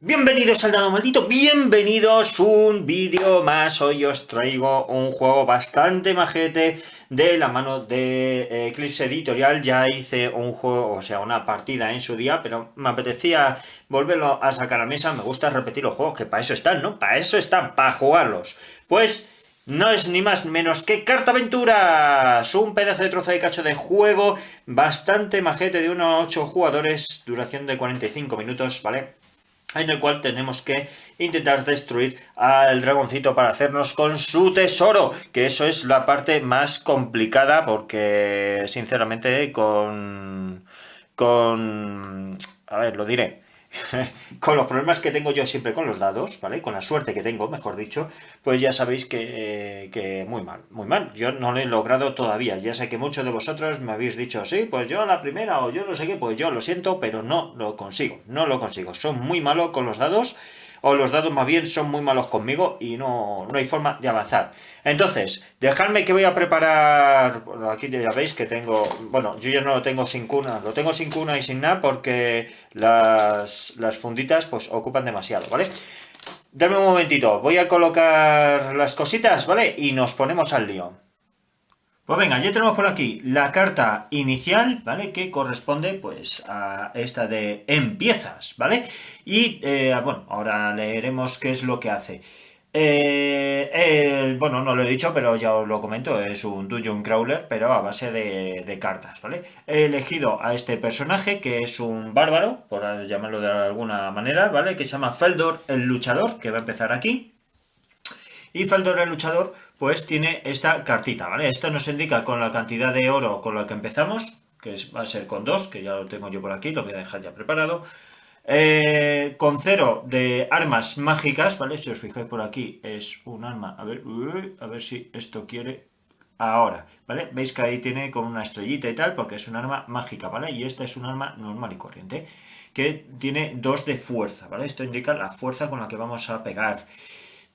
Bienvenidos al Dado Maldito, bienvenidos un vídeo más. Hoy os traigo un juego bastante majete de la mano de Eclipse Editorial. Ya hice un juego, o sea, una partida en su día, pero me apetecía volverlo a sacar a mesa. Me gusta repetir los juegos, que para eso están, ¿no? Para eso están, para jugarlos. Pues no es ni más ni menos que Cartaventuras, un pedazo de trozo de cacho de juego bastante majete de unos 8 jugadores, duración de 45 minutos, ¿vale? En el cual tenemos que intentar destruir al dragoncito para hacernos con su tesoro, que eso es la parte más complicada porque sinceramente a ver, lo diré, con los problemas que tengo yo siempre con los dados, ¿vale? Con la suerte que tengo, mejor dicho, pues ya sabéis que muy mal, muy mal. Yo no lo he logrado todavía. Ya sé que muchos de vosotros me habéis dicho, sí, pues yo a la primera o yo no sé qué, pues yo lo siento, pero no lo consigo, no lo consigo. Soy muy malo con los dados, o los dados más bien son muy malos conmigo y no hay forma de avanzar. Entonces, dejadme que voy a preparar, aquí ya veis que tengo, bueno, yo ya no lo tengo sin cuna, lo tengo sin cuna y sin nada porque las funditas pues ocupan demasiado, ¿vale? Dame un momentito, voy a colocar las cositas, ¿vale? Y nos ponemos al lío. Pues venga, ya tenemos por aquí la carta inicial, ¿vale? Que corresponde pues a esta de empiezas, ¿vale? Y bueno, ahora leeremos qué es lo que hace. Bueno, no lo he dicho, pero ya os lo comento, es un Dungeon Crawler, pero a base de cartas, ¿vale? He elegido a este personaje, que es un bárbaro, por llamarlo de alguna manera, ¿vale? Que se llama Feldor el Luchador, que va a empezar aquí. Y Feldor el Luchador, pues tiene esta cartita, ¿vale? Esto nos indica con la cantidad de oro con la que empezamos, que va a ser con 2, que ya lo tengo yo por aquí, lo voy a dejar ya preparado. Con 0 de armas mágicas, ¿vale? Si os fijáis por aquí, es un arma. A ver si esto quiere. Ahora, ¿vale? Veis que ahí tiene con una estrellita y tal, porque es un arma mágica, ¿vale? Y esta es un arma normal y corriente, que tiene 2 de fuerza, ¿vale? Esto indica la fuerza con la que vamos a pegar.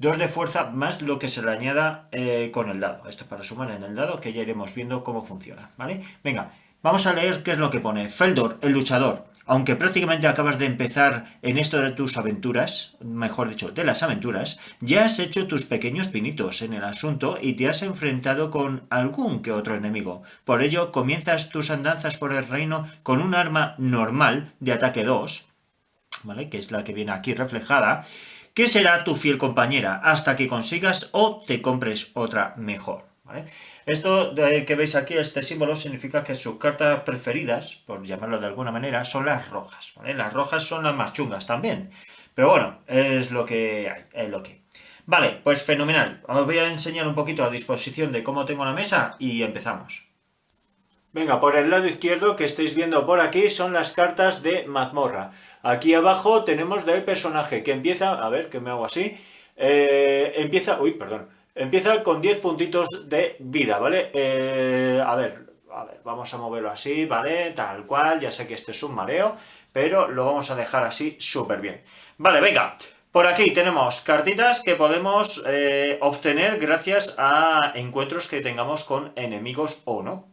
2 de fuerza más lo que se le añada con el dado. Esto es para sumar en el dado, que ya iremos viendo cómo funciona, ¿vale? Venga, vamos a leer qué es lo que pone. Feldor, el luchador. Aunque prácticamente acabas de empezar en esto de tus aventuras, mejor dicho, de las aventuras, ya has hecho tus pequeños pinitos en el asunto y te has enfrentado con algún que otro enemigo. Por ello, comienzas tus andanzas por el reino con un arma normal de ataque 2, ¿vale? Que es la que viene aquí reflejada, que será tu fiel compañera hasta que consigas o te compres otra mejor, ¿vale? Esto que veis aquí, este símbolo, significa que sus cartas preferidas, por llamarlo de alguna manera, son las rojas, ¿vale? Las rojas son las más chungas también, pero bueno, es lo que hay, es lo que hay. Vale, pues fenomenal. Os voy a enseñar un poquito la disposición de cómo tengo la mesa y empezamos. Venga, por el lado izquierdo que estáis viendo por aquí son las cartas de mazmorra. Aquí abajo tenemos del personaje que empieza, a ver, que me hago así, empieza con 10 puntitos de vida, ¿vale? A ver, vamos a moverlo así, ¿vale? Tal cual, ya sé que esto es un mareo, pero lo vamos a dejar así súper bien. Vale, venga. Por aquí tenemos cartitas que podemos obtener gracias a encuentros que tengamos con enemigos o no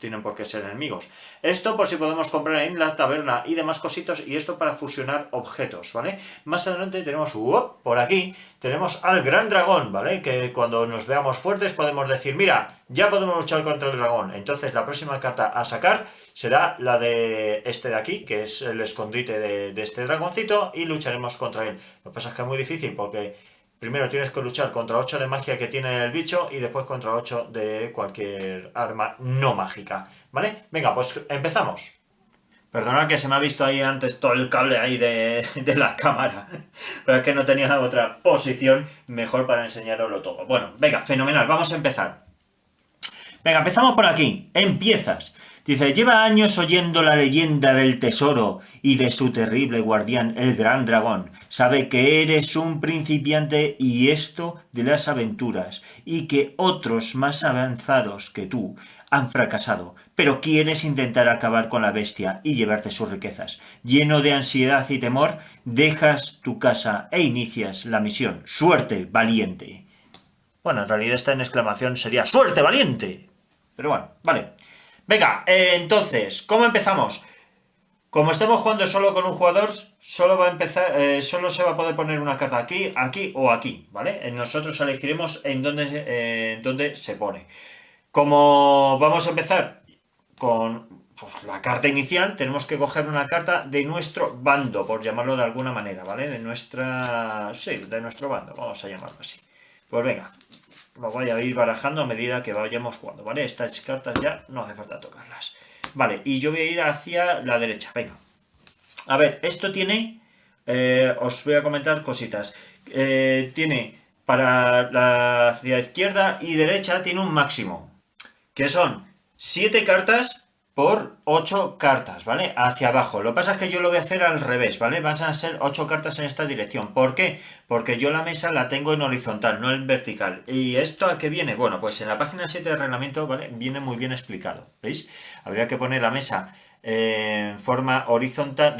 tienen por qué ser enemigos. Esto por si podemos comprar en la taberna y demás cositos, y esto para fusionar objetos, ¿vale? Más adelante tenemos, por aquí, tenemos al gran dragón, ¿vale? Que cuando nos veamos fuertes podemos decir, mira, ya podemos luchar contra el dragón. Entonces la próxima carta a sacar será la de este de aquí, que es el escondite de este dragoncito, y lucharemos contra él. Lo que pasa es que es muy difícil porque primero tienes que luchar contra 8 de magia que tiene el bicho y después contra 8 de cualquier arma no mágica, ¿vale? Venga, pues empezamos. Perdonad que se me ha visto ahí antes todo el cable ahí de la cámara, pero es que no tenía otra posición mejor para enseñaroslo todo. Bueno, venga, fenomenal, vamos a empezar. Venga, empezamos por aquí. Empiezas. Dice, lleva años oyendo la leyenda del tesoro y de su terrible guardián, el gran dragón. Sabe que eres un principiante y esto de las aventuras, y que otros más avanzados que tú han fracasado, pero quieres intentar acabar con la bestia y llevarte sus riquezas. Lleno de ansiedad y temor, dejas tu casa e inicias la misión. ¡Suerte, valiente! Bueno, en realidad esta en exclamación sería ¡suerte, valiente! Pero bueno, vale. Venga, entonces, ¿cómo empezamos? Como estemos jugando solo con un jugador, solo va a empezar, solo se va a poder poner una carta aquí, aquí o aquí, ¿vale? Nosotros elegiremos en dónde se pone. Como vamos a empezar con pues, la carta inicial, tenemos que coger una carta de nuestro bando, por llamarlo de alguna manera, ¿vale? De nuestra... sí, de nuestro bando, vamos a llamarlo así. Pues venga, lo voy a ir barajando a medida que vayamos jugando, ¿vale? Estas cartas ya no hace falta tocarlas. Vale, y yo voy a ir hacia la derecha, venga. A ver, esto tiene... os voy a comentar cositas. Tiene para la hacia izquierda y derecha tiene un máximo, que son 7 cartas por 8 cartas, ¿vale? Hacia abajo. Lo que pasa es que yo lo voy a hacer al revés, ¿vale? Van a ser 8 cartas en esta dirección. ¿Por qué? Porque yo la mesa la tengo en horizontal, no en vertical. ¿Y esto a qué viene? Bueno, pues en la página 7 del reglamento, ¿vale? Viene muy bien explicado, ¿veis? Habría que poner la mesa en forma horizontal,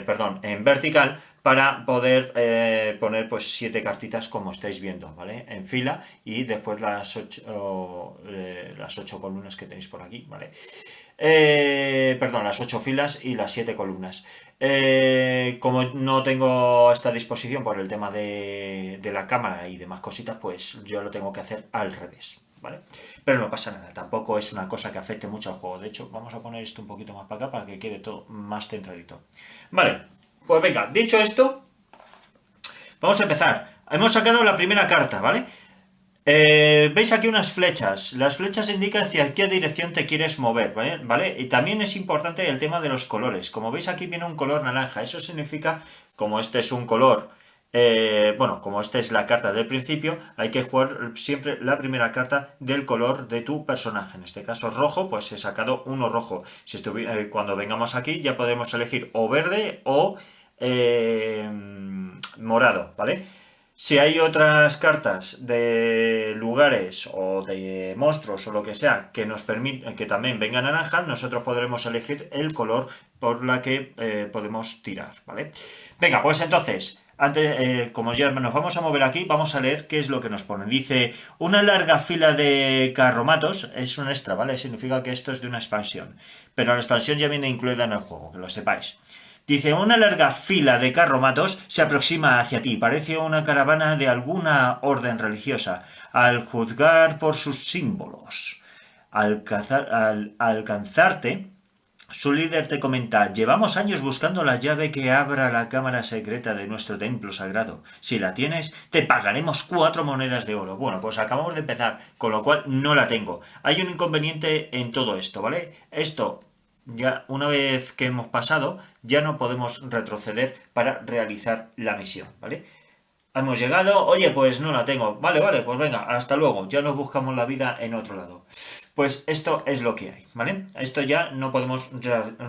perdón, en vertical, para poder poner pues 7 cartitas como estáis viendo, ¿vale? En fila y después las 8 columnas que tenéis por aquí, ¿vale? Perdón, las 8 filas y las 7 columnas. Como no tengo esta disposición por el tema de la cámara y demás cositas, pues yo lo tengo que hacer al revés, ¿vale? Pero no pasa nada, tampoco es una cosa que afecte mucho al juego. De hecho, vamos a poner esto un poquito más para acá para que quede todo más centradito. Vale, pues venga, dicho esto, vamos a empezar. Hemos sacado la primera carta, ¿vale? Veis aquí unas flechas. Las flechas indican hacia qué dirección te quieres mover, ¿vale? Y también es importante el tema de los colores. Como veis aquí viene un color naranja. Eso significa, como este es un color, bueno, como esta es la carta del principio, hay que jugar siempre la primera carta del color de tu personaje. En este caso rojo, pues he sacado uno rojo. Cuando vengamos aquí ya podemos elegir o verde o morado, ¿vale? Si hay otras cartas de lugares o de monstruos o lo que sea que nos permiten que también venga naranja, nosotros podremos elegir el color por la que podemos tirar, ¿vale? Venga, pues entonces, como ya nos vamos a mover aquí, vamos a leer qué es lo que nos pone. Dice, una larga fila de carromatos, es un extra, ¿vale? Significa que esto es de una expansión, pero la expansión ya viene incluida en el juego, que lo sepáis. Dice, una larga fila de carromatos se aproxima hacia ti. Parece una caravana de alguna orden religiosa, al juzgar por sus símbolos. Al alcanzarte, su líder te comenta, llevamos años buscando la llave que abra la cámara secreta de nuestro templo sagrado. Si la tienes, te pagaremos 4 monedas de oro. Bueno, pues acabamos de empezar, con lo cual no la tengo. Hay un inconveniente en todo esto, ¿vale? Esto... ya una vez que hemos pasado, ya no podemos retroceder para realizar la misión, ¿vale? Hemos llegado, oye, pues no la tengo, vale, pues venga, hasta luego, ya nos buscamos la vida en otro lado. Pues esto es lo que hay, ¿vale? Esto ya no podemos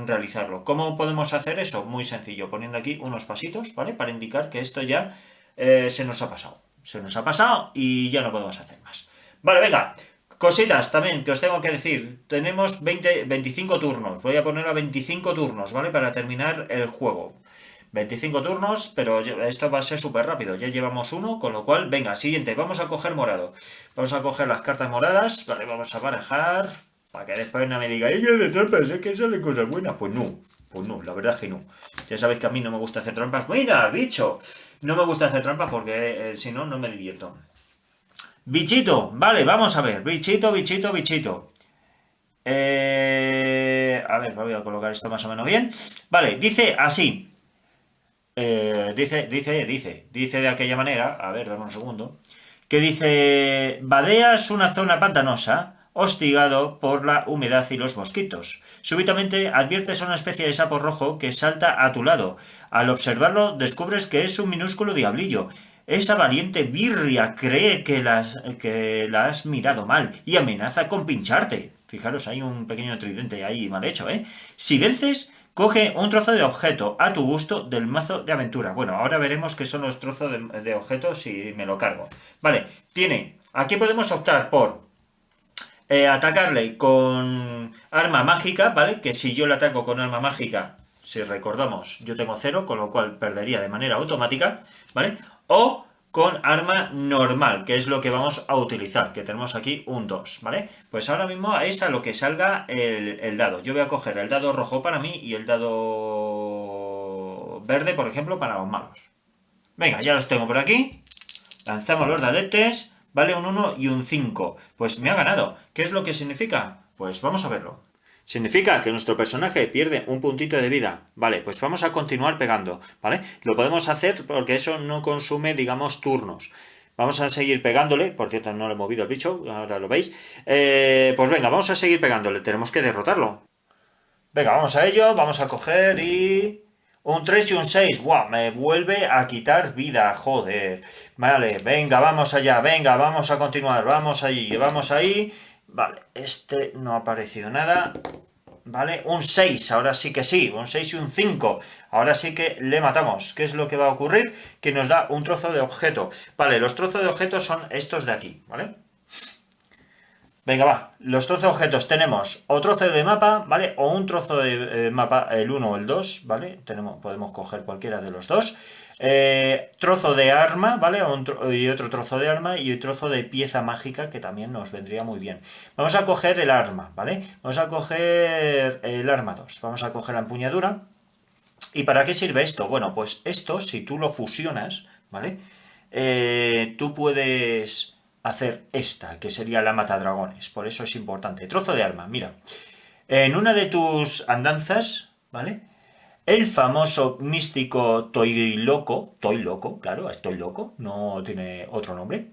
realizarlo. ¿Cómo podemos hacer eso? Muy sencillo, poniendo aquí unos pasitos, ¿vale? Para indicar que esto ya se nos ha pasado. Se nos ha pasado y ya no podemos hacer más. Vale, venga. Cositas también que os tengo que decir. Tenemos 25 turnos. Voy a poner a 25 turnos, ¿vale? Para terminar el juego. 25 turnos, pero esto va a ser súper rápido. Ya llevamos uno, con lo cual, venga, siguiente. Vamos a coger morado. Vamos a coger las cartas moradas. Vale, vamos a barajar. Para que después no me diga, ¡ay, de trampas! Es que salen cosas buenas. Pues no, la verdad es que no. Ya sabéis que a mí no me gusta hacer trampas. ¡Mira, bicho! No me gusta hacer trampas porque si no, no me divierto. Bichito, vale, vamos a ver. Bichito. A ver, voy a colocar esto más o menos bien. Vale, dice así. Dice de aquella manera. A ver, dame un segundo. Que dice: vadeas una zona pantanosa, hostigado por la humedad y los mosquitos. Súbitamente adviertes a una especie de sapo rojo que salta a tu lado. Al observarlo, descubres que es un minúsculo diablillo. Esa valiente birria cree que la has mirado mal y amenaza con pincharte. Fijaros, hay un pequeño tridente ahí mal hecho, ¿eh? Si vences, coge un trozo de objeto a tu gusto del mazo de aventura. Bueno, ahora veremos qué son los trozos de objetos si me lo cargo. Vale, aquí podemos optar por atacarle con arma mágica, ¿vale? Que si yo le ataco con arma mágica, si recordamos, yo tengo 0, con lo cual perdería de manera automática, ¿vale? O con arma normal, que es lo que vamos a utilizar, que tenemos aquí un 2, ¿vale? Pues ahora mismo es a lo que salga el dado. Yo voy a coger el dado rojo para mí y el dado verde, por ejemplo, para los malos. Venga, ya los tengo por aquí. Lanzamos los dadetes, vale, un 1 y un 5. Pues me ha ganado. ¿Qué es lo que significa? Pues vamos a verlo. Significa que nuestro personaje pierde un puntito de vida. Vale, pues vamos a continuar pegando, ¿vale? Lo podemos hacer porque eso no consume, digamos, turnos. Vamos a seguir pegándole. Por cierto, no le he movido el bicho, ahora lo veis. Pues venga, vamos a seguir pegándole. Tenemos que derrotarlo. Venga, vamos a ello. Vamos a coger y... Un 3 y un 6. ¡Guau! Me vuelve a quitar vida. Joder. Vale, venga, vamos allá. Venga, vamos a continuar. Vamos allí, vamos ahí. Vale, este no ha aparecido nada. Vale, un 6, ahora sí que sí, un 6 y un 5. Ahora sí que le matamos. ¿Qué es lo que va a ocurrir? Que nos da un trozo de objeto. Vale, los trozos de objetos son estos de aquí, ¿vale? Venga, va. Los trozos de objetos tenemos o trozo de mapa, ¿vale? O un trozo de mapa, el 1 o el 2, ¿vale? Podemos coger cualquiera de los dos. Trozo de arma, ¿vale? Y otro trozo de arma y un trozo de pieza mágica que también nos vendría muy bien. Vamos a coger el arma, ¿vale? Vamos a coger el arma 2. Vamos a coger la empuñadura. ¿Y para qué sirve esto? Bueno, pues esto, si tú lo fusionas, ¿vale? Tú puedes hacer esta, que sería la matadragones. Por eso es importante. Trozo de arma, mira. En una de tus andanzas, ¿vale? El famoso místico Toy Loco, claro, estoy loco, no tiene otro nombre,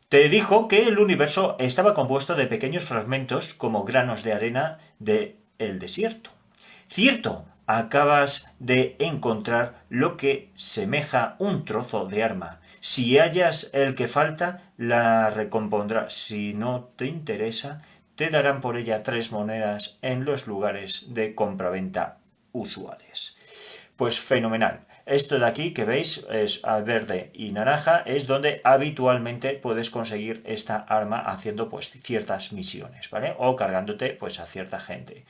te dijo que el universo estaba compuesto de pequeños fragmentos como granos de arena del desierto. Cierto, acabas de encontrar lo que semeja un trozo de arma. Si hallas el que falta, la recompondrás. Si no te interesa, te darán por ella 3 monedas en los lugares de compraventa usuales. Pues fenomenal. Esto de aquí que veis es verde y naranja, es donde habitualmente puedes conseguir esta arma haciendo pues ciertas misiones, ¿vale? O cargándote pues a cierta gente.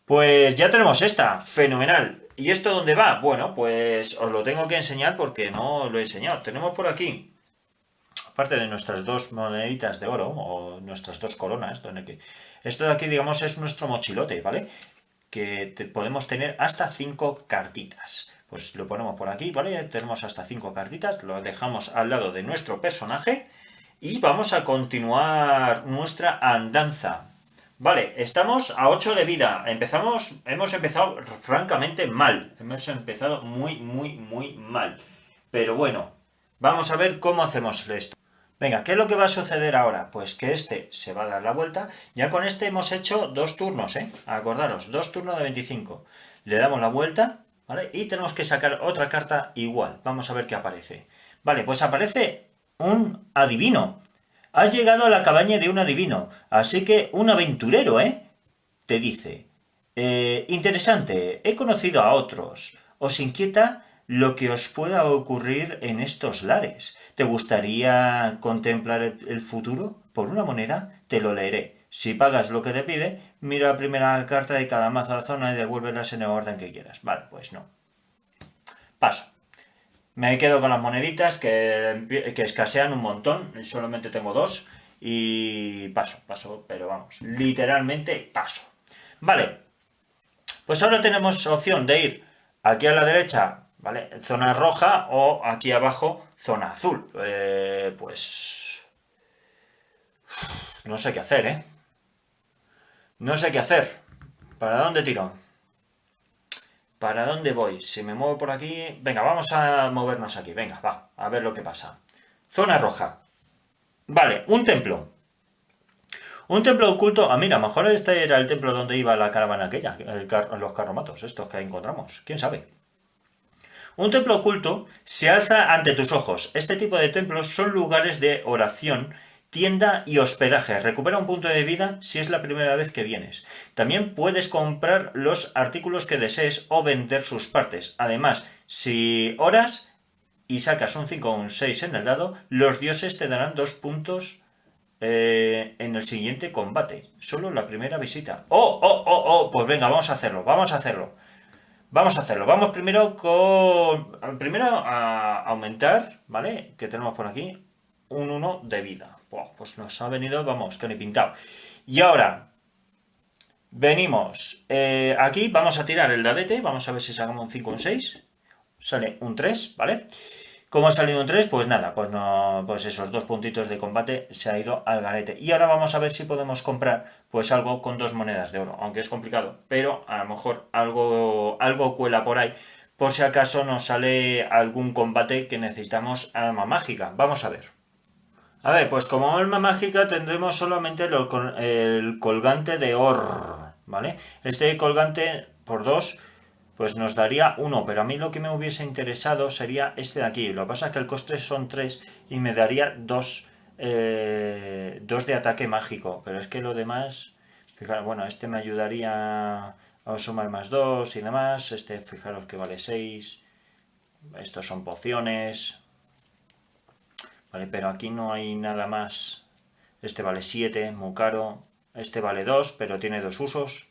Pues ya tenemos esta, fenomenal. ¿Y esto dónde va? Bueno, pues os lo tengo que enseñar porque no lo he enseñado. Tenemos por aquí, aparte de nuestras 2 moneditas de oro, o nuestras 2 coronas, esto de aquí, digamos, es nuestro mochilote, ¿vale? Que podemos tener hasta 5 cartitas. Pues lo ponemos por aquí, ¿vale? Tenemos hasta 5 cartitas, lo dejamos al lado de nuestro personaje y vamos a continuar nuestra andanza. Vale, estamos a 8 de vida. Hemos empezado francamente mal. Hemos empezado muy mal. Pero bueno, vamos a ver cómo hacemos esto. Venga, ¿qué es lo que va a suceder ahora? Pues que este se va a dar la vuelta. Ya con este hemos hecho 2 turnos, ¿eh? Acordaros, 2 turnos de 25. Le damos la vuelta, ¿vale? Y tenemos que sacar otra carta igual. Vamos a ver qué aparece. Vale, pues aparece un adivino. Has llegado a la cabaña de un adivino, así que un aventurero, ¿eh? Te dice. Interesante, he conocido a otros. ¿Os inquieta lo que os pueda ocurrir en estos lares? ¿Te gustaría contemplar el futuro? Por una moneda te lo leeré. Si pagas lo que te pide, mira la primera carta de cada mazo de la zona y devuélvelas en el orden que quieras. Vale, pues no. Paso. Me quedo con las moneditas que escasean un montón. Solamente tengo 2. Y paso, pero vamos. Literalmente paso. Vale. Pues ahora tenemos opción de ir aquí a la derecha, ¿vale? Zona roja o aquí abajo, zona azul. Pues... No sé qué hacer, ¿eh? No sé qué hacer. ¿Para dónde tiro? ¿Para dónde voy? Si me muevo por aquí... Venga, vamos a movernos aquí. Venga, va. A ver lo que pasa. Zona roja. Vale, un templo. Un templo oculto... Ah, mira, a lo mejor este era el templo donde iba la caravana aquella. Los carromatos, estos que encontramos. ¿Quién sabe? Un templo oculto se alza ante tus ojos. Este tipo de templos son lugares de oración, tienda y hospedaje. Recupera un punto de vida si es la primera vez que vienes. También puedes comprar los artículos que desees o vender sus partes. Además, si oras y sacas un 5 o un 6 en el dado, los dioses te darán 2 puntos en el siguiente combate. Solo la primera visita. ¡Oh! Pues venga, vamos a hacerlo. Vamos a hacerlo. Vamos primero con... Primero a aumentar, ¿vale? Que tenemos por aquí un 1 de vida. Buah, pues nos ha venido, vamos, que ni pintado. Y ahora, venimos aquí, vamos a tirar el dadete. Vamos a ver si sacamos un 5 o un 6. Sale un 3, ¿vale? Como ha salido un 3, pues nada, pues no, pues esos 2 puntitos de combate se ha ido al garete. Y ahora vamos a ver si podemos comprar pues algo con 2 monedas de oro, aunque es complicado, pero a lo mejor algo cuela por ahí, por si acaso nos sale algún combate que necesitamos arma mágica. Vamos a ver. A ver, pues como arma mágica tendremos solamente el colgante de Or, ¿vale? Este colgante por 2 pues nos daría 1, pero a mí lo que me hubiese interesado sería este de aquí. Lo que pasa es que el coste son 3 y me daría 2 de ataque mágico, pero es que lo demás, fijaros, bueno, este me ayudaría a sumar más 2 y demás, este fijaros que vale 6, estos son pociones, vale, pero aquí no hay nada más. Este vale 7, muy caro, este vale 2, pero tiene 2 usos.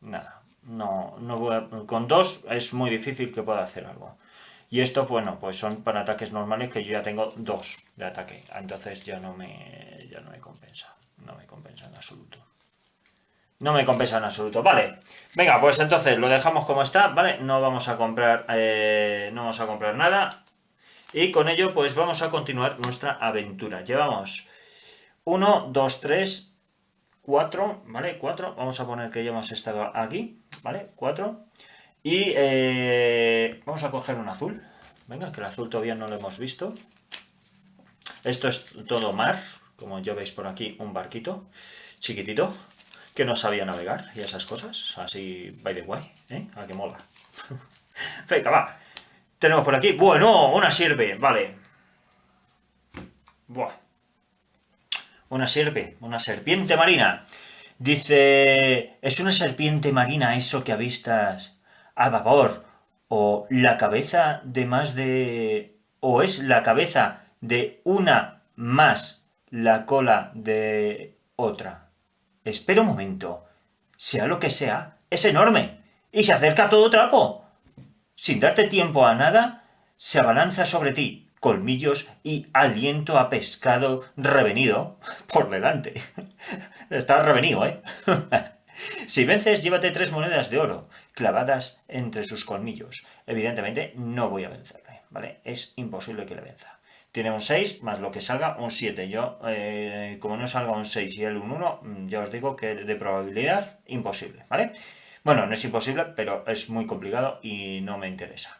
Nada, no voy con 2 es muy difícil que pueda hacer algo. Y esto, bueno, pues son para ataques normales que yo ya tengo 2 de ataque. Entonces ya no me compensa. No me compensa en absoluto. No me compensa en absoluto. Vale. Venga, pues entonces lo dejamos como está, ¿vale? No vamos a comprar nada. Y con ello, pues vamos a continuar nuestra aventura. Llevamos 1, 2, 3, 4, ¿vale? 4. Vamos a poner que ya hemos estado aquí, ¿vale? 4. Y vamos a coger un azul. Venga, que el azul todavía no lo hemos visto. Esto es todo mar. Como ya veis por aquí, un barquito chiquitito que no sabía navegar y esas cosas. Así, by the way, ¿eh? A que mola. Venga, va. Tenemos por aquí. Bueno, una sierpe, vale. Buah. Una sierpe, una serpiente marina. Dice, ¿es una serpiente marina eso que avistas a vapor? ¿O la cabeza de más de... ¿O es la cabeza de una más la cola de otra? Espera un momento. Sea lo que sea, es enorme. Y se acerca a todo trapo. Sin darte tiempo a nada, se abalanza sobre ti, colmillos y aliento a pescado revenido por delante. Está revenido, ¿eh? Si vences, llévate 3 monedas de oro clavadas entre sus colmillos. Evidentemente, no voy a vencerle, ¿vale? Es imposible que le venza. Tiene un 6, más lo que salga, un 7. Yo, como no salga un 6 y él un 1, ya os digo que de probabilidad, imposible, ¿vale? Bueno, no es imposible, pero es muy complicado y no me interesa.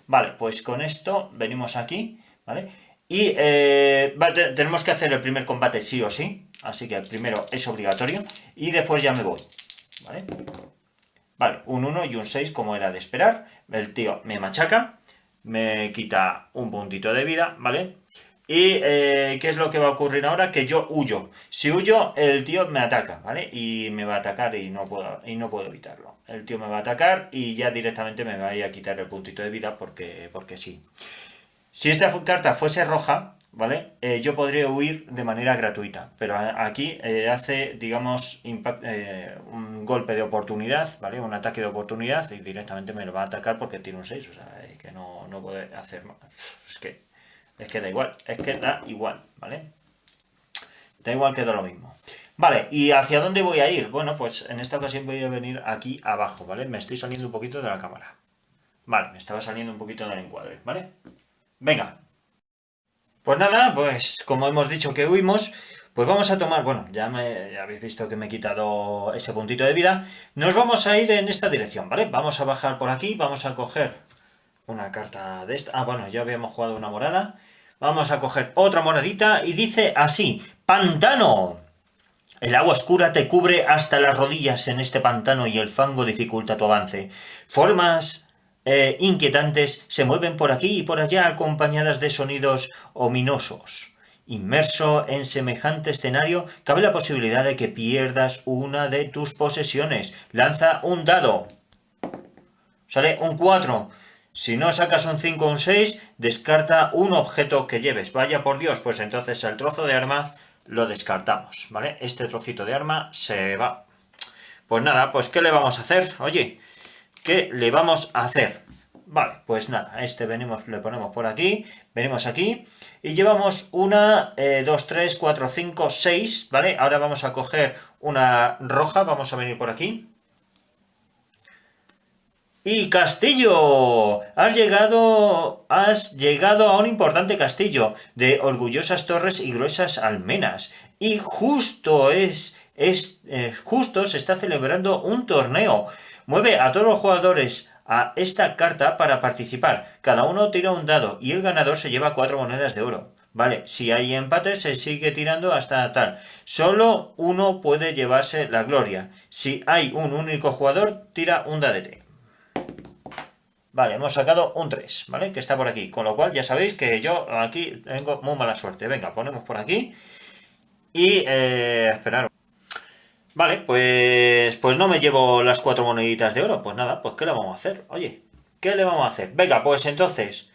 Vale, pues con esto venimos aquí, ¿vale? Y tenemos que hacer el primer combate sí o sí. Así que el primero es obligatorio. Y después ya me voy, ¿vale? Vale, un 1 y un 6 como era de esperar. El tío me machaca. Me quita un puntito de vida, ¿vale? Y ¿qué es lo que va a ocurrir ahora? Que yo huyo. Si huyo, el tío me ataca, ¿vale? Y me va a atacar y no puedo evitarlo. El tío me va a atacar y ya directamente me va a ir a quitar el puntito de vida porque sí. Si esta carta fuese roja, ¿vale? Yo podría huir de manera gratuita, pero aquí hace, digamos, un golpe de oportunidad, ¿vale? Un ataque de oportunidad y directamente me lo va a atacar porque tiene un 6, o sea, que no puede hacer más. Es que da igual, ¿vale? Da igual que da lo mismo. Vale, ¿y hacia dónde voy a ir? Bueno, pues en esta ocasión voy a venir aquí abajo, ¿vale? Me estoy saliendo un poquito de la cámara. Vale, me estaba saliendo un poquito del encuadre, ¿vale? Venga. Pues nada, pues como hemos dicho que huimos, pues vamos a tomar, bueno, ya habéis visto que me he quitado ese puntito de vida. Nos vamos a ir en esta dirección, ¿vale? Vamos a bajar por aquí, vamos a coger una carta de esta. Ah, bueno, ya habíamos jugado una morada. Vamos a coger otra moradita y dice así, ¡Pantano! El agua oscura te cubre hasta las rodillas en este pantano y el fango dificulta tu avance. Formas inquietantes se mueven por aquí y por allá acompañadas de sonidos ominosos. Inmerso en semejante escenario, cabe la posibilidad de que pierdas una de tus posesiones. Lanza un dado. Sale un 4. Si no sacas un 5 o un 6, descarta un objeto que lleves. Vaya por Dios, pues entonces el trozo de arma lo descartamos, ¿vale? Este trocito de arma se va. Pues nada, pues ¿qué le vamos a hacer? Oye, ¿qué le vamos a hacer? Vale, pues nada, venimos, le ponemos por aquí, venimos aquí y llevamos una, 2, 3, 4, 5, 6, ¿vale? Ahora vamos a coger una roja, vamos a venir por aquí. ¡Y castillo! Has llegado a un importante castillo de orgullosas torres y gruesas almenas. Y justo se está celebrando un torneo. Mueve a todos los jugadores a esta carta para participar. Cada uno tira un dado y el ganador se lleva 4 monedas de oro. Vale, si hay empate se sigue tirando hasta tal. Solo uno puede llevarse la gloria. Si hay un único jugador, tira un dadete. Vale, hemos sacado un 3, ¿vale? Que está por aquí. Con lo cual ya sabéis que yo aquí tengo muy mala suerte. Venga, ponemos por aquí. Y, esperar. Vale, pues no me llevo las 4 moneditas de oro. Pues nada, pues ¿qué le vamos a hacer? Oye, ¿qué le vamos a hacer? Venga, pues entonces,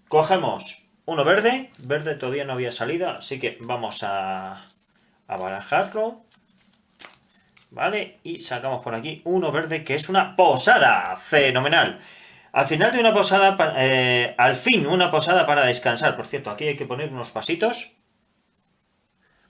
cogemos uno verde. Verde todavía no había salido, así que vamos a barajarlo. Vale, y sacamos por aquí uno verde que es una posada. Fenomenal. Al final de una posada, al fin una posada para descansar. Por cierto, aquí hay que poner unos pasitos,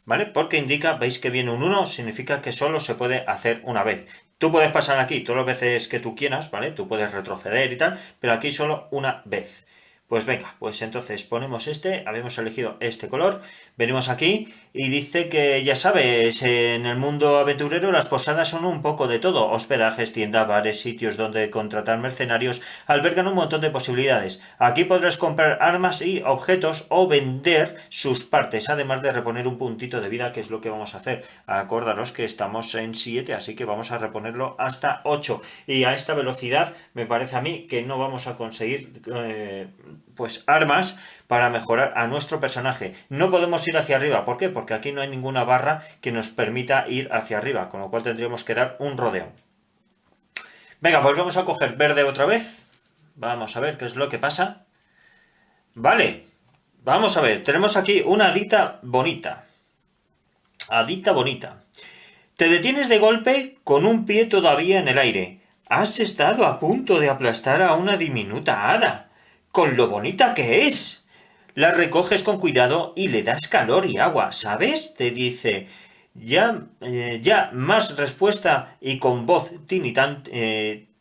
¿vale? Porque indica, veis que viene un 1, significa que solo se puede hacer una vez. Tú puedes pasar aquí todas las veces que tú quieras, ¿vale? Tú puedes retroceder y tal, pero aquí solo una vez. Pues venga, pues entonces ponemos habíamos elegido este color, venimos aquí y dice que ya sabes, en el mundo aventurero las posadas son un poco de todo, hospedajes, tiendas, bares, sitios donde contratar mercenarios, albergan un montón de posibilidades. Aquí podrás comprar armas y objetos o vender sus partes, además de reponer un puntito de vida, que es lo que vamos a hacer. Acordaros que estamos en 7, así que vamos a reponerlo hasta 8, y a esta velocidad me parece a mí que no vamos a conseguir pues armas para mejorar a nuestro personaje. No podemos ir hacia arriba, ¿por qué? Porque aquí no hay ninguna barra que nos permita ir hacia arriba, con lo cual tendríamos que dar un rodeo. Venga, pues vamos a coger verde otra vez. Vamos a ver qué es lo que pasa. Vale, vamos a ver, tenemos aquí una hadita bonita. Hadita bonita. Te detienes de golpe con un pie todavía en el aire. Has estado a punto de aplastar a una diminuta hada. ¡Con lo bonita que es! La recoges con cuidado y le das calor y agua, ¿sabes? Te dice. Ya más respuesta y con voz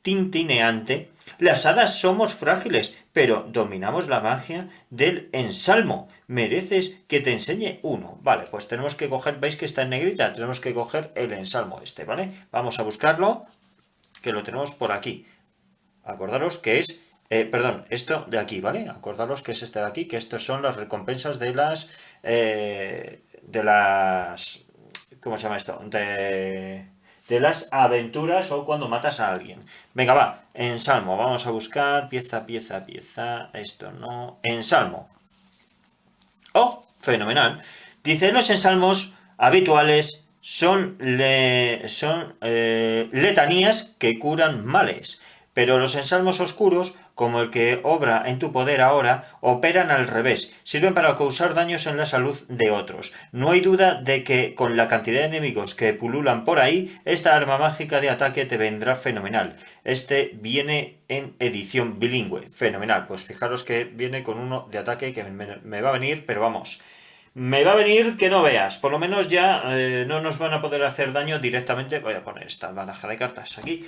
tintineante. Las hadas somos frágiles, pero dominamos la magia del ensalmo. Mereces que te enseñe uno. Vale, pues tenemos que coger, veis que está en negrita, tenemos que coger el ensalmo ¿vale? Vamos a buscarlo, que lo tenemos por aquí. Acordaros que es perdón, esto de aquí, ¿vale? Acordaros que es este de aquí, que estos son las recompensas de las... ¿Cómo se llama esto? De las aventuras o cuando matas a alguien. Venga, va, ensalmo, vamos a buscar pieza, esto no... Ensalmo. ¡Oh! Fenomenal. Dice, los ensalmos habituales son letanías que curan males, pero los ensalmos oscuros, como el que obra en tu poder ahora, operan al revés, sirven para causar daños en la salud de otros. No hay duda de que con la cantidad de enemigos que pululan por ahí, esta arma mágica de ataque te vendrá fenomenal. Viene en edición bilingüe, fenomenal. Pues fijaros que viene con uno de ataque que me va a venir, pero vamos... Me va a venir que no veas. Por lo menos ya no nos van a poder hacer daño directamente. Voy a poner esta baraja de cartas aquí.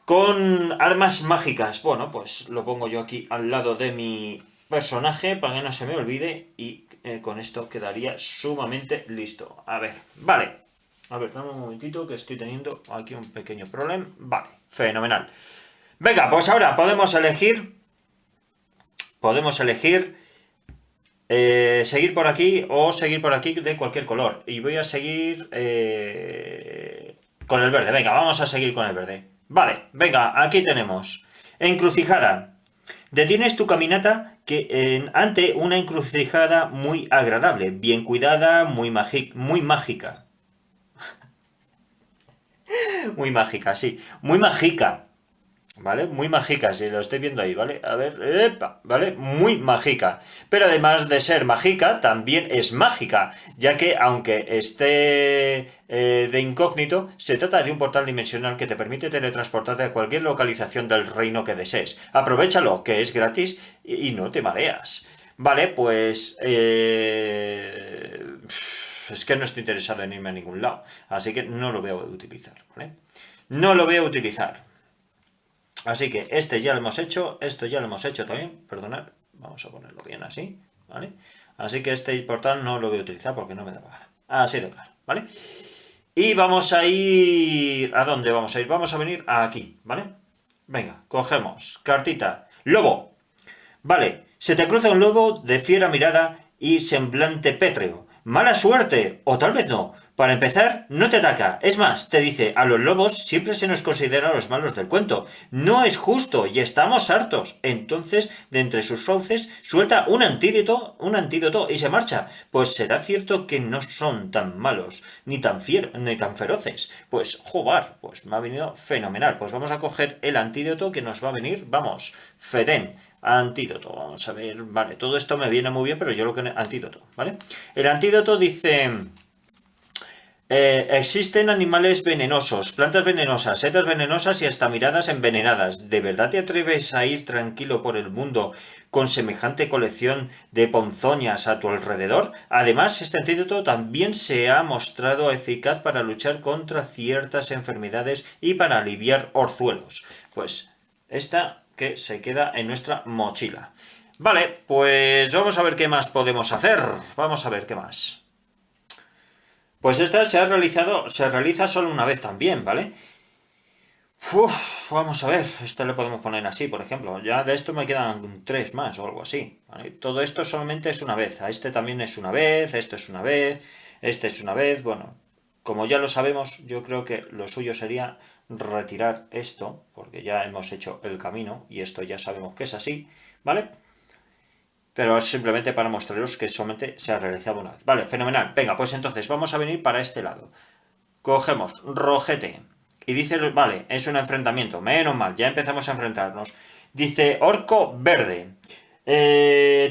Con armas mágicas. Bueno, pues lo pongo yo aquí al lado de mi personaje para que no se me olvide. Y con esto quedaría sumamente listo. A ver, vale. A ver, dame un momentito que estoy teniendo aquí un pequeño problema. Vale, fenomenal. Venga, pues ahora podemos elegir... seguir por aquí o seguir por aquí de cualquier color. Y voy a seguir con el verde. Venga, vamos a seguir con el verde. Vale, venga, aquí tenemos. Encrucijada. Detienes tu caminata ante una encrucijada muy agradable, bien cuidada, muy mágica. Muy mágica, sí. Muy mágica. ¿Vale? Muy mágica, si lo estoy viendo ahí, ¿vale? A ver, epa, ¿vale? Muy mágica. Pero además de ser mágica, también es mágica, ya que aunque esté de incógnito, se trata de un portal dimensional que te permite teletransportarte a cualquier localización del reino que desees. Aprovéchalo, que es gratis y no te mareas. Vale, pues... es que no estoy interesado en irme a ningún lado, así que no lo voy a utilizar, ¿vale? No lo voy a utilizar. Así que este ya lo hemos hecho, esto ya lo hemos hecho también, perdonad, vamos a ponerlo bien así, ¿vale? Así que este portal no lo voy a utilizar porque no me da la gana. Así de claro, ¿vale? Y vamos a ir... ¿A dónde vamos a ir? Vamos a venir aquí, ¿vale? Venga, cogemos, cartita, lobo, vale, se te cruza un lobo de fiera mirada y semblante pétreo. Mala suerte, o tal vez no. Para empezar, no te ataca. Es más, te dice, a los lobos siempre se nos considera los malos del cuento. No es justo y estamos hartos. Entonces, de entre sus fauces, suelta un antídoto y se marcha. Pues será cierto que no son tan malos, ni tan feroces. Pues, joder, pues me ha venido fenomenal. Pues vamos a coger el antídoto que nos va a venir, vamos, Fedén. Antídoto, vamos a ver, vale, todo esto me viene muy bien, pero yo lo que... Antídoto, ¿vale? El antídoto dice... existen animales venenosos, plantas venenosas, setas venenosas y hasta miradas envenenadas. ¿De verdad te atreves a ir tranquilo por el mundo con semejante colección de ponzoñas a tu alrededor? Además, este antídoto también se ha mostrado eficaz para luchar contra ciertas enfermedades y para aliviar orzuelos. Pues esta que se queda en nuestra mochila. Vale, pues vamos a ver qué más podemos hacer. Vamos a ver qué más. Pues esta se realiza solo una vez también, ¿vale? Vamos a ver, esta le podemos poner así, por ejemplo. Ya de esto me quedan tres más o algo así, ¿vale? Todo esto solamente es una vez. A este también es una vez, esto es una vez, este es una vez. Bueno, como ya lo sabemos, yo creo que lo suyo sería retirar esto, porque ya hemos hecho el camino y esto ya sabemos que es así, ¿vale? Pero es simplemente para mostraros que solamente se ha realizado una vez. Vale, fenomenal. Venga, pues entonces vamos a venir para este lado. Cogemos rojete. Y dice, vale, es un enfrentamiento. Menos mal, ya empezamos a enfrentarnos. Dice, orco verde.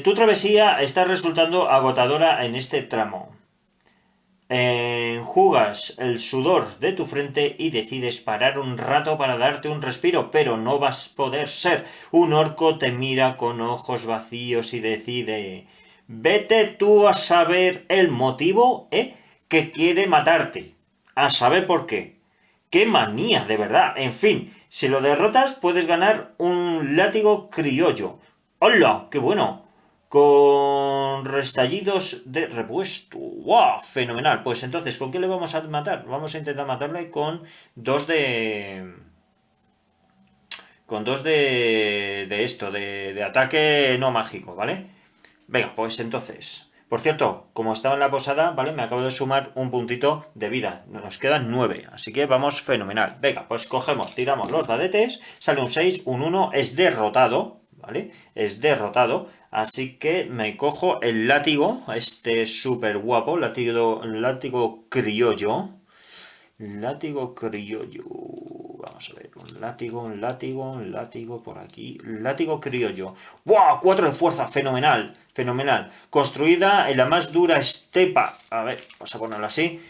Tu travesía está resultando agotadora en este tramo. Enjugas el sudor de tu frente y decides parar un rato para darte un respiro, pero no vas a poder ser. Un orco te mira con ojos vacíos y decide... Vete tú a saber el motivo, que quiere matarte. A saber por qué. ¡Qué manía, de verdad! En fin, si lo derrotas puedes ganar un látigo criollo. ¡Hola! ¡Qué bueno! Con restallidos de repuesto. ¡Wow! Fenomenal. Pues entonces, ¿con qué le vamos a matar? Vamos a intentar matarle con dos de... Con dos de esto, de ataque no mágico, ¿vale? Venga, pues entonces... Por cierto, como estaba en la posada, ¿vale? Me acabo de sumar un puntito de vida. Nos quedan 9, así que vamos fenomenal. Venga, pues cogemos, tiramos los dadetes, sale un 6, un 1, es derrotado, ¿vale? Es derrotado, así que me cojo el látigo, este súper guapo, látigo criollo. Látigo criollo. Vamos a ver, un látigo por aquí. Látigo criollo. ¡Buah! 4 de fuerza, fenomenal, fenomenal. Construida en la más dura estepa. A ver, vamos a ponerlo así.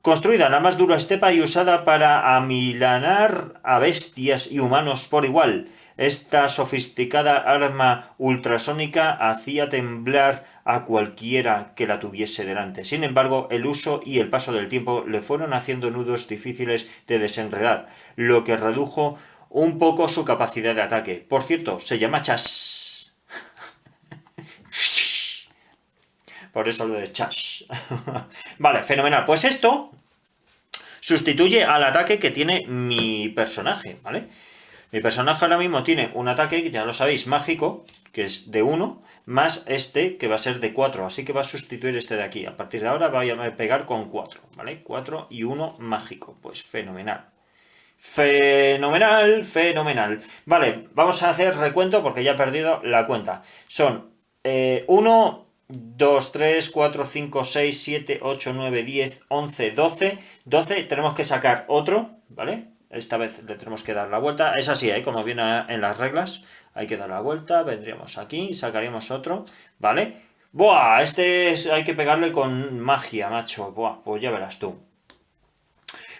Construida en la más dura estepa y usada para amilanar a bestias y humanos por igual. Esta sofisticada arma ultrasónica hacía temblar a cualquiera que la tuviese delante. Sin embargo, el uso y el paso del tiempo le fueron haciendo nudos difíciles de desenredar, lo que redujo un poco su capacidad de ataque. Por cierto, se llama chas. Por eso lo de chas. Vale, fenomenal. Pues esto sustituye al ataque que tiene mi personaje, ¿vale? Mi personaje ahora mismo tiene un ataque, ya lo sabéis, mágico, que es de 1, más este, que va a ser de 4. Así que va a sustituir este de aquí. A partir de ahora voy a pegar con 4, ¿vale? 4 y 1 mágico. Pues fenomenal. Fenomenal, fenomenal. Vale, vamos a hacer recuento porque ya he perdido la cuenta. Son 1, 2, 3, 4, 5, 6, 7, 8, 9, 10, 11, 12. 12, tenemos que sacar otro, ¿vale? esta vez le tenemos que dar la vuelta. Es así, como viene en las reglas. Hay que dar la vuelta, vendríamos aquí, sacaríamos otro, ¿vale? ¡Buah! Hay que pegarle con magia, macho. Buah, pues ya verás tú.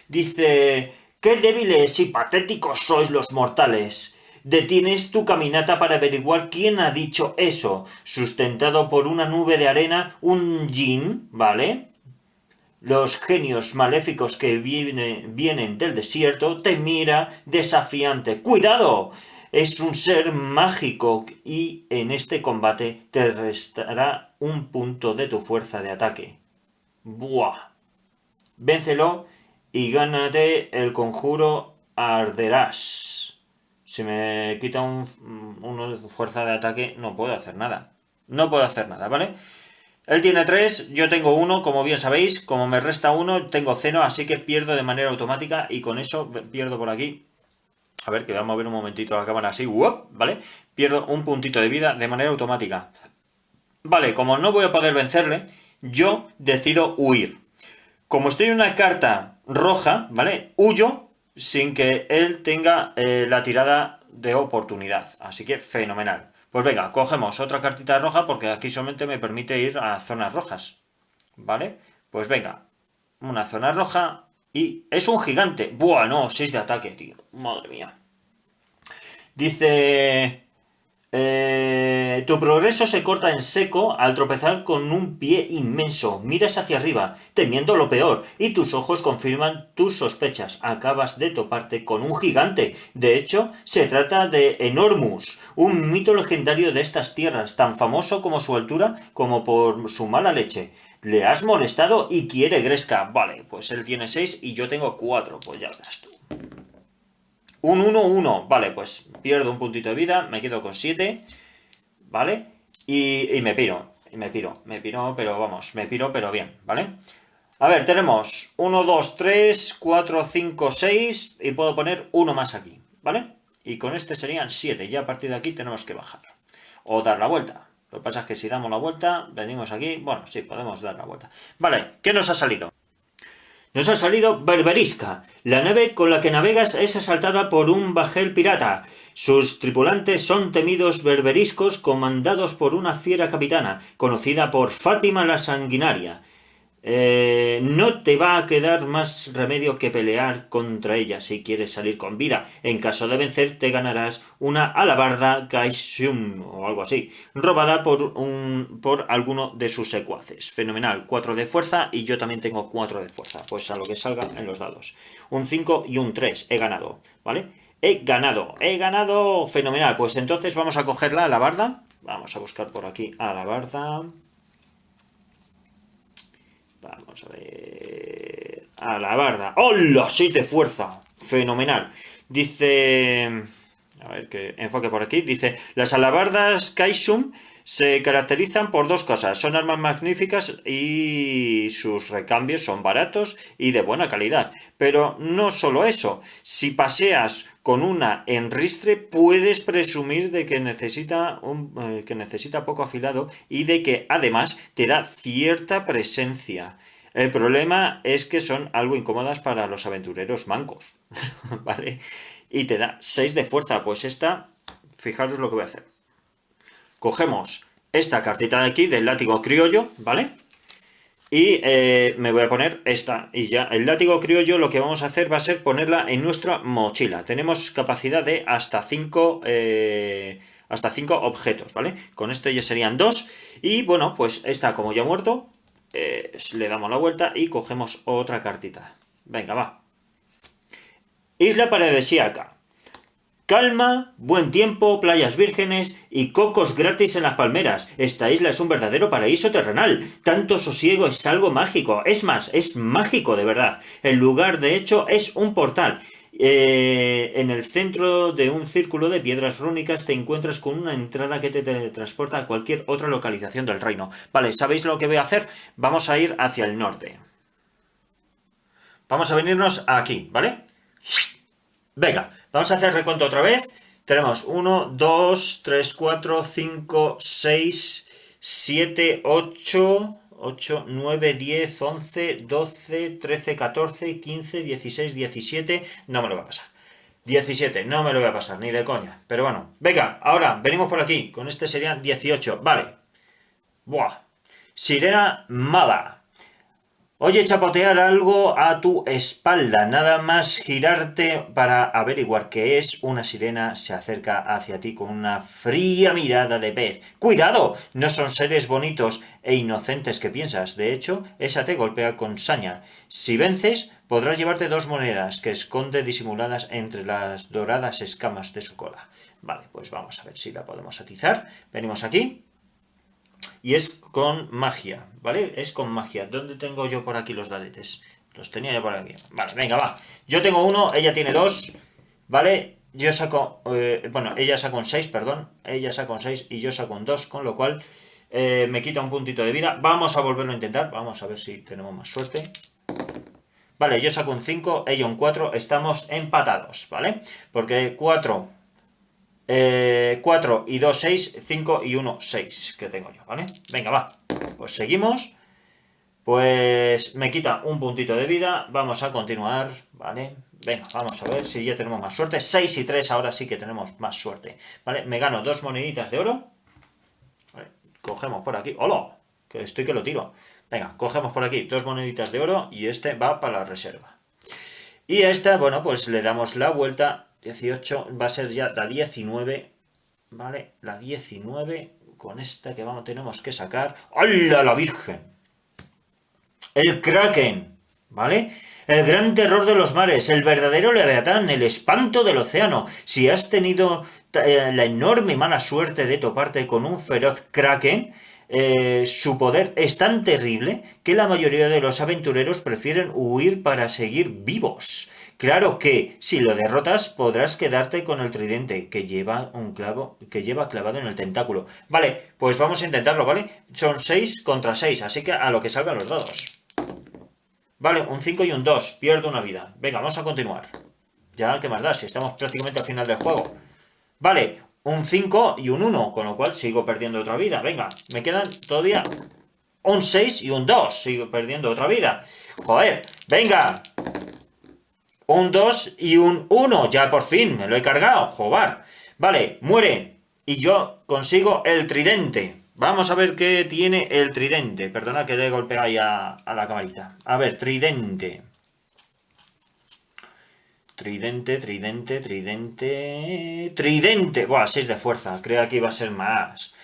Dice, qué débiles y patéticos sois los mortales. Detienes tu caminata para averiguar quién ha dicho eso. Sustentado por una nube de arena, un jin, ¿vale? Los genios maléficos que vienen del desierto te mira desafiante. ¡Cuidado! Es un ser mágico y en este combate te restará un punto de tu fuerza de ataque. ¡Buah! Véncelo y gánate el conjuro Arderás. Si me quita uno de fuerza de ataque, no puedo hacer nada. No puedo hacer nada, ¿vale? Él tiene 3, yo tengo 1, como bien sabéis. Como me resta 1, tengo 0, así que pierdo de manera automática y con eso pierdo por aquí. A ver, que voy a mover un momentito la cámara así, ¿vale? Pierdo un puntito de vida de manera automática. Vale, como no voy a poder vencerle, yo decido huir. Como estoy en una carta roja, ¿vale? Huyo sin que él tenga la tirada de oportunidad. Así que fenomenal. Pues venga, cogemos otra cartita roja porque aquí solamente me permite ir a zonas rojas. ¿Vale? Pues venga, una zona roja y es un gigante. Buah, no, 6 de ataque, tío. Madre mía. Dice... tu progreso se corta en seco al tropezar con un pie inmenso. Miras hacia arriba, temiendo lo peor, y tus ojos confirman tus sospechas. Acabas de toparte con un gigante. De hecho, se trata de Enormus, un mito legendario de estas tierras, tan famoso como su altura como por su mala leche. Le has molestado y quiere Gresca. Vale, pues él tiene 6 y yo tengo 4. Pues ya verás tú. Un 1-1, vale, pues pierdo un puntito de vida, me quedo con 7, ¿vale? Y me piro, pero vamos, pero bien, ¿vale? A ver, tenemos 1, 2, 3, 4, 5, 6 y puedo poner uno más aquí, ¿vale? Y con este serían 7, ya a partir de aquí tenemos que bajar. O dar la vuelta. Lo que pasa es que si damos la vuelta, venimos aquí, bueno, sí, podemos dar la vuelta. Vale, ¿qué nos ha salido? Nos ha salido Berberisca. La nave con la que navegas es asaltada por un bajel pirata. Sus tripulantes son temidos berberiscos comandados por una fiera capitana, conocida por Fátima la Sanguinaria. No te va a quedar más remedio que pelear contra ella si quieres salir con vida. En caso de vencer te ganarás una alabarda Kaishum o algo así, robada por alguno de sus secuaces. Fenomenal, 4 de fuerza y yo también tengo 4 de fuerza, pues a lo que salga en los dados. Un 5 y un 3, he ganado, ¿vale? He ganado, fenomenal. Pues entonces vamos a coger la alabarda, vamos a buscar por aquí alabarda. Vamos a ver... Alabarda. ¡Hola! 6 de fuerza. Fenomenal. Dice... A ver, que enfoque por aquí. Dice, las alabardas Kaishum se caracterizan por 2 cosas. Son armas magníficas y sus recambios son baratos y de buena calidad. Pero no solo eso. Si paseas con una en ristre, puedes presumir de que necesita poco afilado y de que además te da cierta presencia. El problema es que son algo incómodas para los aventureros mancos, ¿vale? Y te da 6 de fuerza, pues esta, fijaros lo que voy a hacer. Cogemos esta cartita de aquí del látigo criollo, ¿vale? Y me voy a poner esta y ya. El látigo criollo lo que vamos a hacer va a ser ponerla en nuestra mochila. Tenemos capacidad de hasta 5 objetos, ¿vale? Con esto ya serían 2. Y bueno, pues esta como ya ha muerto, le damos la vuelta y cogemos otra cartita. Venga, va. Isla paradisíaca. Calma, buen tiempo, playas vírgenes y cocos gratis en las palmeras. Esta isla es un verdadero paraíso terrenal. Tanto sosiego es algo mágico. Es más, es mágico de verdad. El lugar, de hecho, es un portal. En el centro de un círculo de piedras rúnicas te encuentras con una entrada que te transporta a cualquier otra localización del reino. Vale, ¿sabéis lo que voy a hacer? Vamos a ir hacia el norte. Vamos a venirnos aquí, ¿vale? Venga, vamos a hacer recuento otra vez. Tenemos 1, 2, 3, 4, 5, 6, 7, 8, 9, 10, 11, 12, 13, 14, 15, 16, 17... No me lo va a pasar. 17, no me lo voy a pasar, ni de coña. Pero bueno, venga, ahora venimos por aquí. Con este serían 18, vale. Buah. Sirena mala. Oye, chapotear algo a tu espalda, nada más girarte para averiguar qué es. Una sirena se acerca hacia ti con una fría mirada de pez. ¡Cuidado! No son seres bonitos e inocentes que piensas. De hecho, esa te golpea con saña. Si vences, podrás llevarte 2 monedas que esconde disimuladas entre las doradas escamas de su cola. Vale, pues vamos a ver si la podemos atizar. Venimos aquí. Y es con magia, ¿vale? Es con magia. ¿Dónde tengo yo por aquí los dadetes? Los tenía yo por aquí. Vale, venga, va. Yo tengo 1, ella tiene 2, ¿vale? Yo saco... bueno, ella saca un 6, perdón. Ella saca un 6 y yo saco un 2, con lo cual me quita un puntito de vida. Vamos a volverlo a intentar. Vamos a ver si tenemos más suerte. Vale, yo saco un 5, ella un 4. Estamos empatados, ¿vale? Porque 4... 4 y 2, 6, 5 y 1, 6 que tengo yo, ¿vale? Venga, va. Pues seguimos. Pues me quita un puntito de vida. Vamos a continuar, ¿vale? Venga, vamos a ver si ya tenemos más suerte. 6 y 3, ahora sí que tenemos más suerte, ¿vale? Me gano 2 moneditas de oro. Vale, cogemos por aquí. ¡Hola! Que estoy que lo tiro. Venga, cogemos por aquí 2 moneditas de oro y este va para la reserva. Y esta, bueno, pues le damos la vuelta. 18 va a ser ya la 19, ¿vale? La 19 con esta que vamos, tenemos que sacar. ¡Hala la Virgen! El Kraken, ¿vale? El gran terror de los mares, el verdadero leviatán, el espanto del océano. Si has tenido la enorme mala suerte de toparte con un feroz Kraken, su poder es tan terrible que la mayoría de los aventureros prefieren huir para seguir vivos. Claro que, si lo derrotas, podrás quedarte con el tridente que lleva clavado en el tentáculo. Vale, pues vamos a intentarlo, ¿vale? Son 6 contra 6, así que a lo que salgan los dados. Vale, un 5 y un 2, pierdo una vida. Venga, vamos a continuar. Ya, ¿qué más da? Si estamos prácticamente al final del juego. Vale, un 5 y un 1, con lo cual sigo perdiendo otra vida. Venga, me quedan todavía un 6 y un 2, sigo perdiendo otra vida. Joder, venga. Un 2 y un 1, ya por fin, me lo he cargado, joder. Vale, muere. Y yo consigo el tridente. Vamos a ver qué tiene el tridente. Perdona que le he golpeado ahí a la camarita. A ver, tridente. Tridente. Buah, 6 de fuerza. Creía que iba a ser más.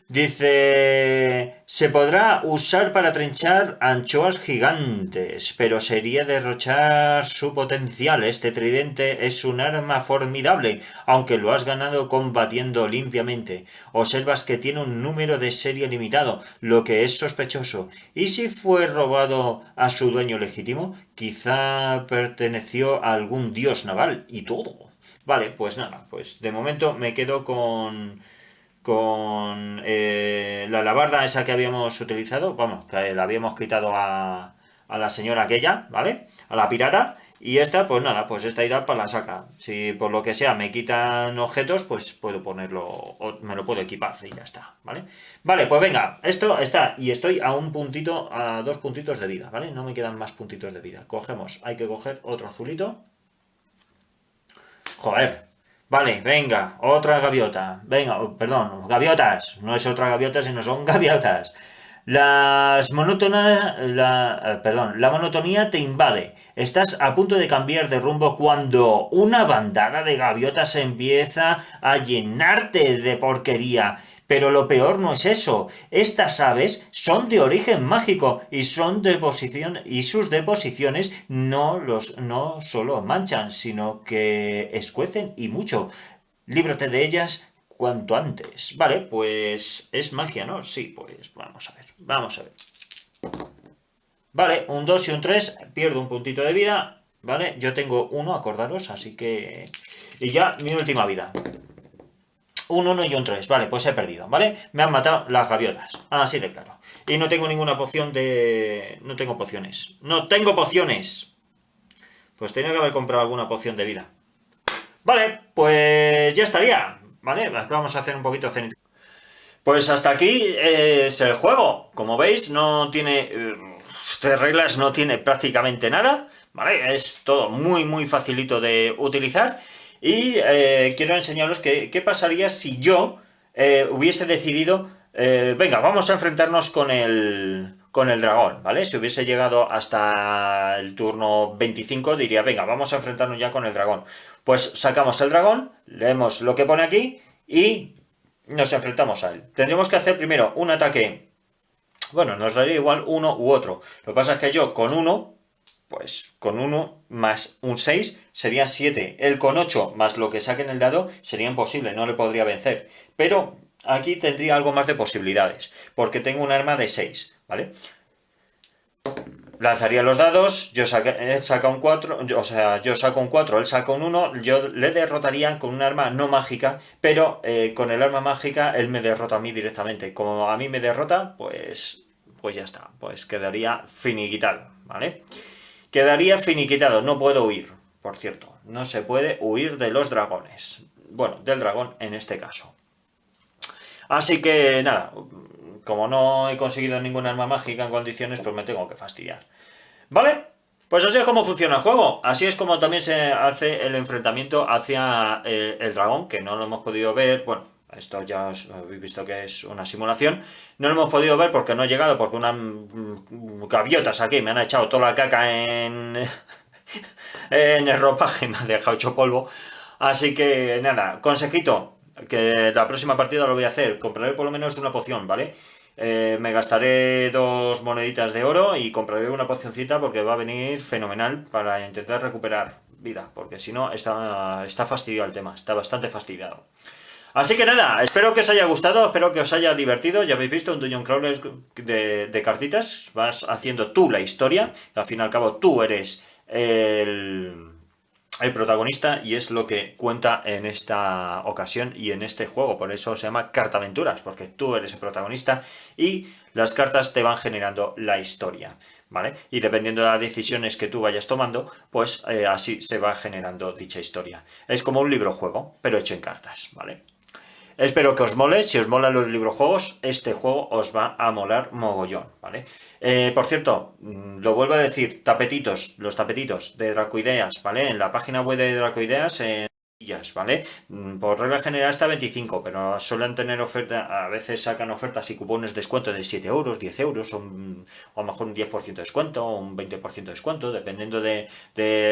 Dice, se podrá usar para trinchar anchoas gigantes, pero sería derrochar su potencial. Este tridente es un arma formidable, aunque lo has ganado combatiendo limpiamente. Observas que tiene un número de serie limitado, lo que es sospechoso. ¿Y si fue robado a su dueño legítimo? Quizá perteneció a algún dios naval y todo. Vale, pues nada, pues de momento me quedo con la alabarda esa que habíamos utilizado, vamos, que la habíamos quitado a la señora aquella, ¿vale? A la pirata. Y esta, pues nada, pues esta irá para la saca. Si por lo que sea me quitan objetos, pues puedo ponerlo, o me lo puedo equipar y ya está, ¿vale? Vale, pues venga, esto está, y estoy a un puntito, a 2 puntitos de vida, ¿vale? No me quedan más puntitos de vida. Cogemos, hay que coger otro azulito. Joder. Vale, venga, otra gaviota. Venga, perdón, gaviotas. No es otra gaviota, sino son gaviotas. La monotonía te invade. Estás a punto de cambiar de rumbo cuando una bandada de gaviotas empieza a llenarte de porquería. Pero lo peor no es eso. Estas aves son de origen mágico y sus deposiciones no solo manchan, sino que escuecen y mucho. Líbrate de ellas cuanto antes. Vale, pues es magia, ¿no? Sí, pues vamos a ver. Vale, un 2 y un 3, pierdo un puntito de vida. Vale, yo tengo 1, acordaros, así que... Y ya mi última vida. Un 1 y un 3, vale, pues he perdido, ¿vale? Me han matado las gaviotas, así de claro. Y no tengo ninguna poción de... No tengo pociones. ¡No tengo pociones! Pues tenía que haber comprado alguna poción de vida. Vale, pues ya estaría, ¿vale? Vamos a hacer un poquito de cenita. Pues hasta aquí es el juego. Como veis, no tiene... de reglas no tiene prácticamente nada, ¿vale? Es todo muy facilito de utilizar. Y quiero enseñaros qué pasaría si yo hubiese decidido, venga, vamos a enfrentarnos con el dragón, ¿vale? Si hubiese llegado hasta el turno 25, diría, venga, vamos a enfrentarnos ya con el dragón. Pues sacamos el dragón, leemos lo que pone aquí y nos enfrentamos a él. Tendríamos que hacer primero un ataque. Bueno, nos daría igual uno u otro. Lo que pasa es que yo con uno, pues con uno más un 6 sería 7. El con 8 más lo que saque en el dado sería imposible, no le podría vencer. Pero aquí tendría algo más de posibilidades, porque tengo un arma de 6, ¿vale? Lanzaría los dados, él saca un 4, o sea, yo saco un 4, él saca un 1, yo le derrotaría con un arma no mágica, pero con el arma mágica él me derrota a mí directamente. Como a mí me derrota, pues ya está, pues quedaría finiquitado, ¿vale? Quedaría finiquitado, no puedo huir, por cierto, no se puede huir de los dragones. Bueno, del dragón en este caso. Así que nada, como no he conseguido ningún arma mágica en condiciones, pues me tengo que fastidiar. ¿Vale? Pues así es como funciona el juego. Así es como también se hace el enfrentamiento hacia el dragón, que no lo hemos podido ver. Bueno, esto ya habéis visto que es una simulación. No lo hemos podido ver porque no he llegado, porque unas gaviotas aquí me han echado toda la caca en el ropaje y me ha dejado hecho polvo. Así que nada, consejito, que la próxima partida lo voy a hacer. Compraré por lo menos una poción, ¿vale? Me gastaré 2 moneditas de oro y compraré una pocioncita porque va a venir fenomenal para intentar recuperar vida, porque si no está fastidiado el tema, está bastante fastidiado. Así que nada, espero que os haya gustado, espero que os haya divertido. Ya habéis visto un Dungeon Crawler de cartitas, vas haciendo tú la historia, al fin y al cabo tú eres el protagonista y es lo que cuenta en esta ocasión y en este juego. Por eso se llama Cartaventuras, porque tú eres el protagonista y las cartas te van generando la historia, ¿vale? Y dependiendo de las decisiones que tú vayas tomando, pues así se va generando dicha historia. Es como un libro juego, pero hecho en cartas, ¿vale? Espero que os mole, si os molan los librojuegos, este juego os va a molar mogollón, ¿vale? Por cierto, lo vuelvo a decir, los tapetitos de Dracoideas, ¿vale? En la página web de Dracoideas, ¿vale? Por regla general está 25, pero suelen tener oferta, a veces sacan ofertas y cupones de descuento de 7 euros, 10 euros, o a lo mejor un 10% de descuento, o un 20% de descuento, dependiendo de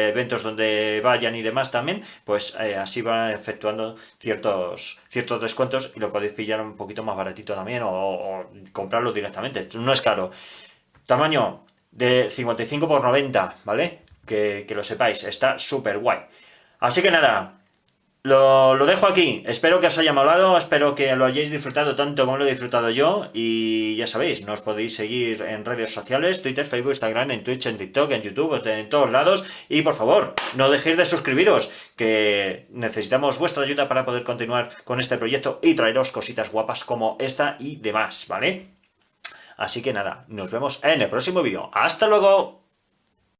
eventos donde vayan y demás también, pues así van efectuando ciertos descuentos y lo podéis pillar un poquito más baratito también o comprarlo directamente, no es caro. Tamaño de 55 por 90, ¿vale? Que lo sepáis, está súper guay. Así que nada, lo dejo aquí. Espero que os haya molado, espero que lo hayáis disfrutado tanto como lo he disfrutado yo. Y ya sabéis, nos podéis seguir en redes sociales, Twitter, Facebook, Instagram, en Twitch, en TikTok, en YouTube, en todos lados. Y por favor, no dejéis de suscribiros, que necesitamos vuestra ayuda para poder continuar con este proyecto y traeros cositas guapas como esta y demás, ¿vale? Así que nada, nos vemos en el próximo vídeo. ¡Hasta luego!